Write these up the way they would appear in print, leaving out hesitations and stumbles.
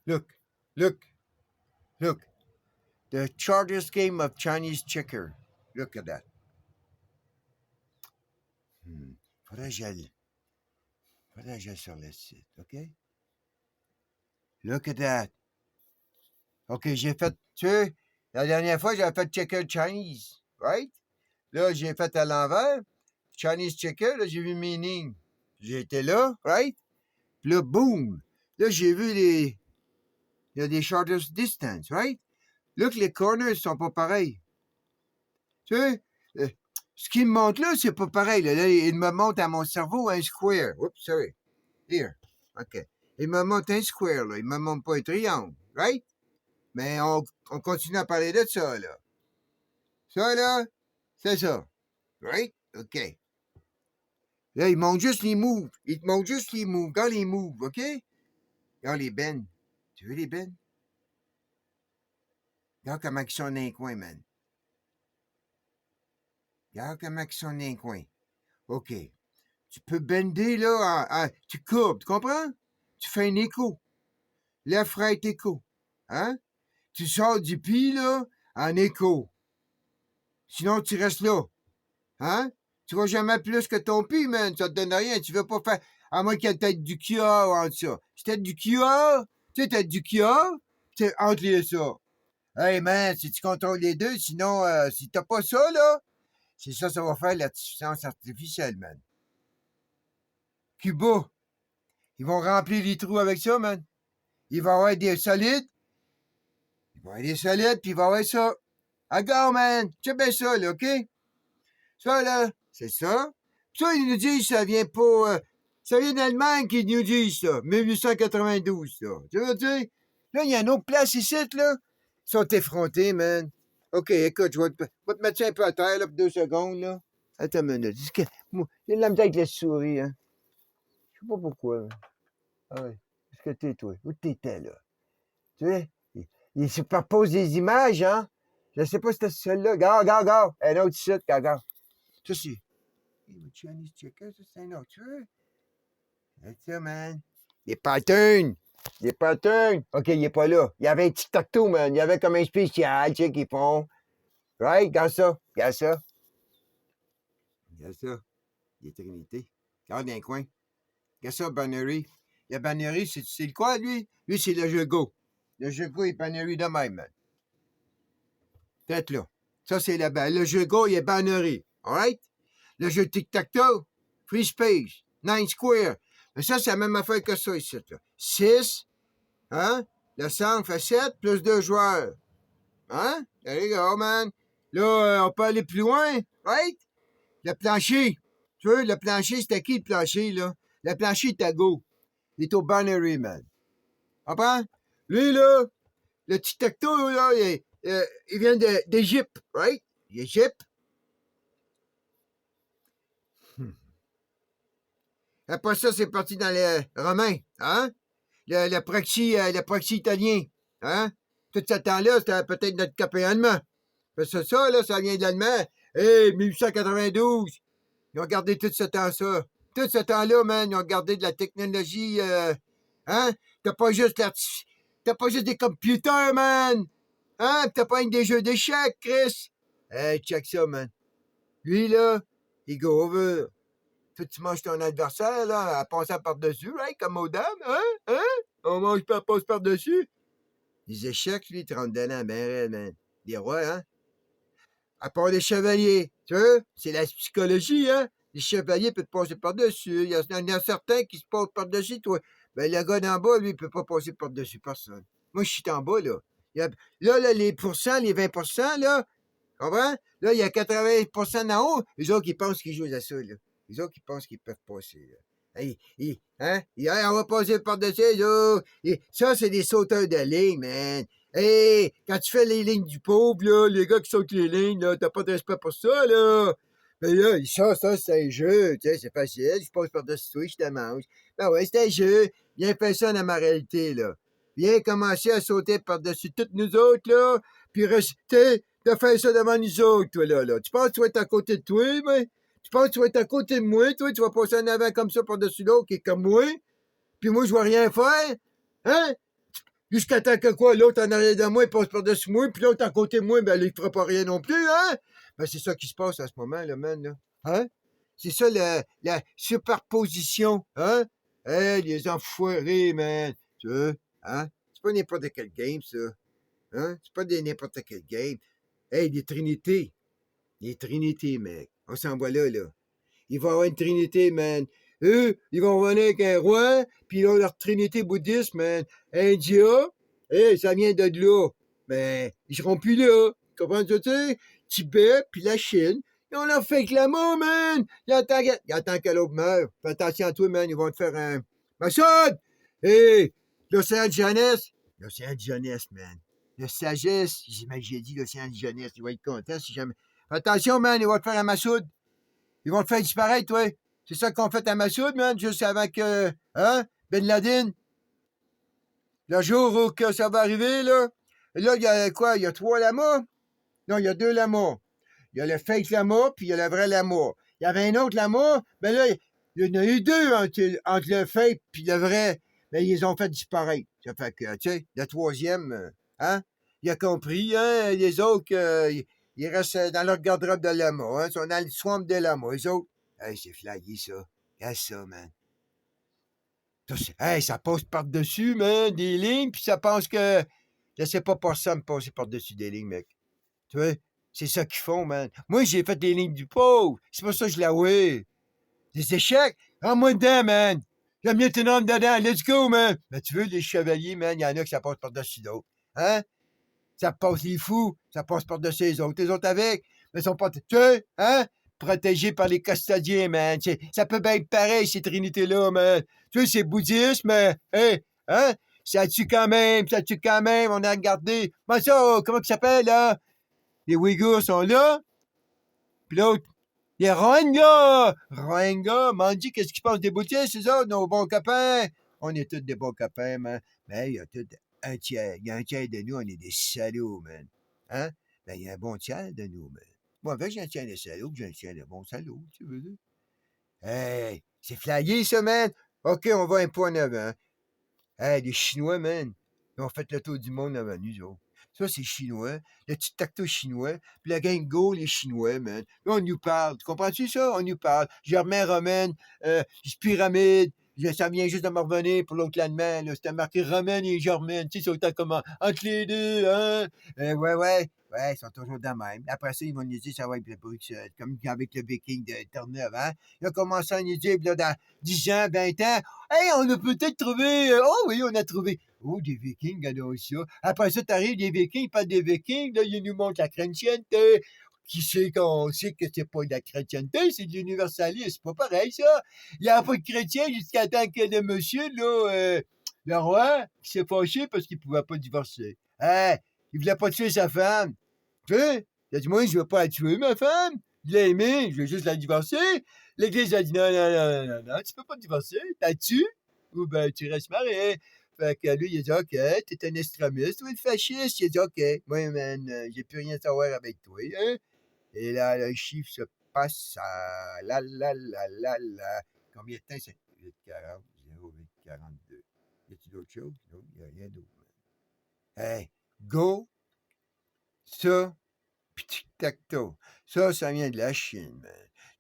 Look, look, look. The shortest game of Chinese checker. Look at that. Faudrait que j'aille. Faudrait que j'aille sur le site, OK? Look at that. OK, j'ai fait, tu sais, la dernière fois, j'avais fait checker Chinese, right? Là, j'ai fait à l'envers. Chinese checker, là, j'ai vu meaning. J'ai été là, right? Puis là, boom! Là, j'ai vu les. Il y a des shortest distance, right? Look, les corners sont pas pareils. Tu sais, ce qu'il me montre là, c'est pas pareil. Là, il me montre à mon cerveau un square. Oups, sorry. Here. OK. Il me montre un square, là. Il me montre pas un triangle, right? Mais on continue à parler de ça, là. Ça, là, c'est ça. Right? OK. Là, il montre juste les moves. Il te montre juste les moves. Regarde les moves, OK? Regarde les bends. Tu veux les bends? Regarde comment ils sont dans les coins, man. Regarde comment ils sont dans les coins. OK. Tu peux bender, là, tu courbes, tu comprends? Tu fais un écho. Left, right, écho. Hein? Tu sors du pi, là, en écho. Sinon, tu restes là. Hein? Tu vas jamais plus que ton pi, man. Ça te donne rien. Tu veux pas faire... À moins qu'il y ait peut-être du QA ou entre ça. Si t'as du QA, tu sais, t'as du QA, c'est entre les ça. Hey, man, si tu contrôles les deux, sinon, si t'as pas ça, là, c'est ça, ça va faire l'intelligence artificielle, man. Cuba, ils vont remplir les trous avec ça, man. Il va y avoir des solides. Il va y avoir des solides, puis il va y avoir ça. I go, man. Tu sais bien ça, là, OK? Ça, là, c'est ça. Ça, ils nous disent ça vient pas... ça vient d'Allemagne qu'ils nous disent ça. 1892, là. Tu veux dire? Là, il y a une autre place ici, là. Ils sont effrontés, man. OK, écoute, je vais te mettre ça un peu à terre, là, pour 2 secondes, là. Attends une minute. J'ai de la misère avec la souris, hein. Je sais pas pourquoi. Ah oui. Est-ce que t'es, toi? Où t'étais, là? Tu sais? Il superpose des images, hein? Je sais pas si c'était celle-là. Regarde. Un autre site, regarde. Ça, c'est... Chinese checker, ça, c'est un autre. Tu veux? C'est ça, man. Les patterns. Les patterns. OK, il est pas là. Il y avait un tic-tac-toe, man. Il y avait comme un spécial, tu sais, qu'ils font. Right? Regarde ça. Regarde ça. Regarde ça. L'éternité. Regarde dans un coin. Regarde ça, Bannery. Le Bannery, c'est le quoi, lui? Lui, c'est le jeu Go. Le jeu Go est Bannery de même, man. Peut-être là. Ça, c'est le jeu Go, il est Bannery. Alright? Le jeu Tic-Tac-Toe, Free Space, Nine Square. Mais ça, c'est la même affaire que ça ici, là. 6, hein? Le centre fait 7 plus 2 joueurs. Hein? There you go, man. Là, on peut aller plus loin, right? Le plancher. Tu vois, le plancher, c'était qui le plancher, là? Le plancher est à Go. Il est au Bannery, man. Comprends? Lui, là, le tic-tac-toe, là, il vient d'Égypte, right? Égypte. Après ça, c'est parti dans les Romains, hein? Le proxy italien, hein? Tout ce temps-là, c'était peut-être notre copain allemand. Parce que ça, là, ça vient de l'allemand. Hey, 1892, ils ont gardé tout ce temps-là. Tout ce temps-là, man, ils ont gardé de la technologie, hein? T'as pas juste des computers, man! Hein? T'as pas des jeux d'échecs, Chris! Hey, check ça, man. Lui, là, il go over. Tu manges ton adversaire, là, en passant par-dessus, right? Comme aux dames, hein? Hein? On passe par-dessus. Les échecs, lui, 30 dedans, ben raide, man. Les rois, hein? À part les chevaliers, tu vois? C'est la psychologie, hein? Les chevaliers peuvent passer par-dessus. Il y en a certains qui se passent par-dessus, toi. Ben, le gars d'en bas, lui, il peut pas passer par-dessus personne. Moi, je suis en bas, là. Là, les pourcents, les 20%, là, comprends? Là, il y a 80% d'en haut. Les autres, ils pensent qu'ils jouent à ça, là. Les autres, ils pensent qu'ils peuvent passer, là. Hein? On va passer par-dessus, là. Ça, c'est des sauteurs de ligne, man. Hey, quand tu fais les lignes du pauvre, là, les gars qui sautent les lignes, là, t'as pas de respect pour ça, là. Mais là, ça, c'est un jeu, tu sais, c'est facile. Je passe par-dessus toi, je te mange. Ben ouais, c'est un jeu. Viens faire ça dans ma réalité, là. Viens commencer à sauter par-dessus toutes nous autres, là. Puis rester, de faire ça devant nous autres, toi, là. Tu penses que tu vas être à côté de toi, mais? Tu penses que tu vas être à côté de moi, toi? Tu vas passer en avant comme ça par-dessus l'autre qui est comme moi? Puis moi, je vais rien faire? Hein? Jusqu'à temps que quoi, l'autre en arrière de moi, il passe par-dessus moi, puis l'autre à côté de moi, ben, il fera pas rien non plus, hein? Ben, c'est ça qui se passe à ce moment, là, man, là. Hein? C'est ça, la superposition, hein? Hey, les enfoirés, man. Tu vois, hein? C'est pas n'importe quel game, ça. Hein? C'est pas n'importe quel game. Hey, des trinités. Des trinités, mec. On s'en va là, là. Il va y avoir une trinité, man. Eux, ils vont venir avec un roi, puis ils ont leur trinité bouddhiste, man. India, ça vient de là. Mais ils seront plus là. Tu comprends ce que tu sais? Tibet, puis la Chine. Ils ont leur fait l'amour, man. Il attend que l'autre meure. Fais attention à toi, man. Ils vont te faire un... Massoud! Hey! L'océan de jeunesse. L'océan de jeunesse, man. Le sagesse. J'ai dit l'océan de jeunesse. Il va être content si jamais... Fais attention, man. Ils vont te faire un Massoud. Ils vont te faire disparaître, ouais. C'est ça qu'on fait à Massoud, man, juste avant que, hein, Ben Laden, le jour où que ça va arriver, là. Et là, il y a quoi? Il y a 3 lamas? Non, il y a 2 lamas. Il y a le fake lama, puis il y a le vrai lama. Il y avait un autre lama, ben là, il y en a eu 2 entre le fake puis le vrai. Mais ils les ont fait disparaître. Ça fait que, tu sais, le troisième, hein, il a compris, hein, les autres, ils restent dans leur garde-robe de lama, hein, ils sont dans le swamp de lama, les autres. Hey, c'est flagué, ça. Regarde ça, man. Hey, ça passe par-dessus, man, des lignes, puis ça pense que... Je sais pas pour ça me passer par-dessus des lignes, mec. Tu vois? C'est ça qu'ils font, man. Moi, j'ai fait des lignes du pauvre. C'est pour ça que je l'avoue. Des échecs? Rends-moi dedans, man. J'aime mieux te rendre dedans. Let's go, man. Mais tu veux, les chevaliers, man, il y en a que ça passe par-dessus d'autres. Hein? Ça passe les fous. Ça passe par-dessus les autres. Les autres avec. Mais ils sont pas... Tu sais? Hein? Protégés par les custodiens, man. Ça peut bien être pareil, ces trinités-là, man. Tu sais, c'est bouddhiste, mais... Hey, hein? Ça tue quand même. Ça tue quand même. On a regardé. Mais ça, comment ça s'appelle, là? Les Ouïghours sont là. Puis l'autre, les Rohingyas! Rohingyas, m'en dit qu'est-ce qu'ils pensent des bouddhistes, c'est ça, nos bons copains? On est tous des bons copains, man. Mais il y a tout un tiers. Il y a un tiers de nous, on est des salauds, man. Hein? Ben, il y a un bon tiers de nous, man. Moi, avec, j'ai un tiers de salauds, j'ai un tiers de bons salauds, tu veux dire? Hey, c'est flyé, ça, man. OK, on va un point avant. Hey, les Chinois, man, ils ont fait le tour du monde avant nous autres. Ça, c'est chinois. Le petit tacto chinois. Puis la gang Go, les Chinois, man. Là, on nous parle. Tu comprends-tu ça? On nous parle. Germain romaine, pyramide. Ça vient juste de me revenir pour l'autre lendemain. Là. C'était marqué romaine et germaine. Tu sais, c'est autant comment. Entre les deux, hein? Ouais, ouais. Ouais, ils sont toujours de même. Après ça, ils vont nous dire ça va être le Bruxelles. Comme avec le Viking de Terre-Neuve, hein? Ils ont commencé à nous dire, là, dans 10 ans, 20 ans, hey, on a peut-être trouvé. Oh oui, on a trouvé. Oh, des Vikings, regardons ça. Après ça, t'arrives, des Vikings, ils parlent des Vikings, là, ils nous montrent la chrétienté. Qui sait qu'on sait que c'est pas de la chrétienté, c'est de l'universalisme. C'est pas pareil, ça. Il n'y a pas de chrétien jusqu'à temps que le monsieur, là, le roi, qui s'est fâché parce qu'il pouvait pas divorcer. Hein? Il voulait pas tuer sa femme. Tu sais? Il a dit, moi, je veux pas la tuer, ma femme. Je l'ai aimée, je veux juste la divorcer. L'Église a dit, non, non, non, non, non, tu peux pas divorcer. T'as tué ou ben, tu restes marié. Fait que lui, il a dit, OK, t'es un extrémiste ou un fasciste. Il a dit, OK, moi, man, j'ai plus rien à savoir avec toi. Hein? Et là, le chiffre se passe à la. Combien de temps c'est? 8,40, 0,842. Y a-t-il d'autre chose? Non, il n'y a rien d'autre. Hey, go, ça, pis tic-tac-toe. Ça vient de la Chine, man.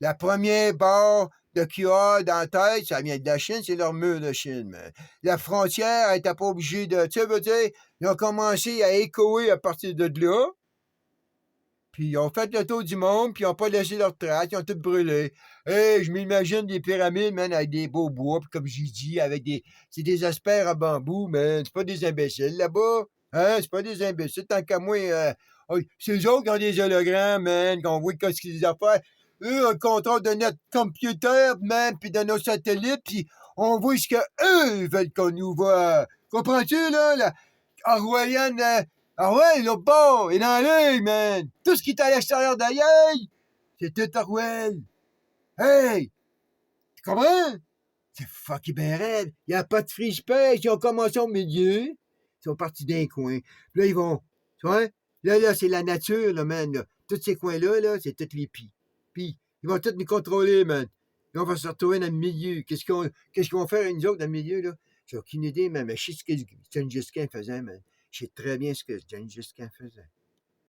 La première barre de QR dans la tête, ça vient de la Chine, c'est leur mur de Chine, man. La frontière, elle n'était pas obligée de... Tu sais, veux dire, ils ont commencé à échoer à partir de là, puis ils ont fait le tour du monde, puis ils n'ont pas laissé leur trace, ils ont tout brûlé. Hey, je m'imagine des pyramides, man, avec des beaux bois, puis comme j'ai dit, avec des... C'est des asperges à bambou, man. C'est pas des imbéciles, là-bas. Hein? C'est pas des imbéciles, tant qu'à moi... c'est eux autres qui ont des hologrammes, man, qu'on voit qu'est-ce qu'ils affaires. Eux ont le contrôle de notre computer, man, puis de nos satellites, puis on voit ce qu'eux veulent qu'on nous voit. Comprends-tu, là? La orwellienne... Ah ouais, l'autre bord, il est dans l'œil, man. Tout ce qui est à l'extérieur d'ailleurs, c'est tout Orwell. Hey, tu comprends? C'est fucking bien raide. Il n'y a pas de friche pêche. Ils ont commencé au milieu. Ils sont partis d'un coin. Puis là, ils vont, tu vois? Là, c'est la nature, là, man. Là. Tous ces coins-là, là, c'est tous les pis. Puis, ils vont tous nous contrôler, man. Et on va se retrouver dans le milieu. Qu'est-ce qu'on va faire, nous autres, dans le milieu, là? J'ai aucune idée, man, mais je sais ce que Gengis Khan faisait, man. Je sais très bien ce que Gengis Khan faisait.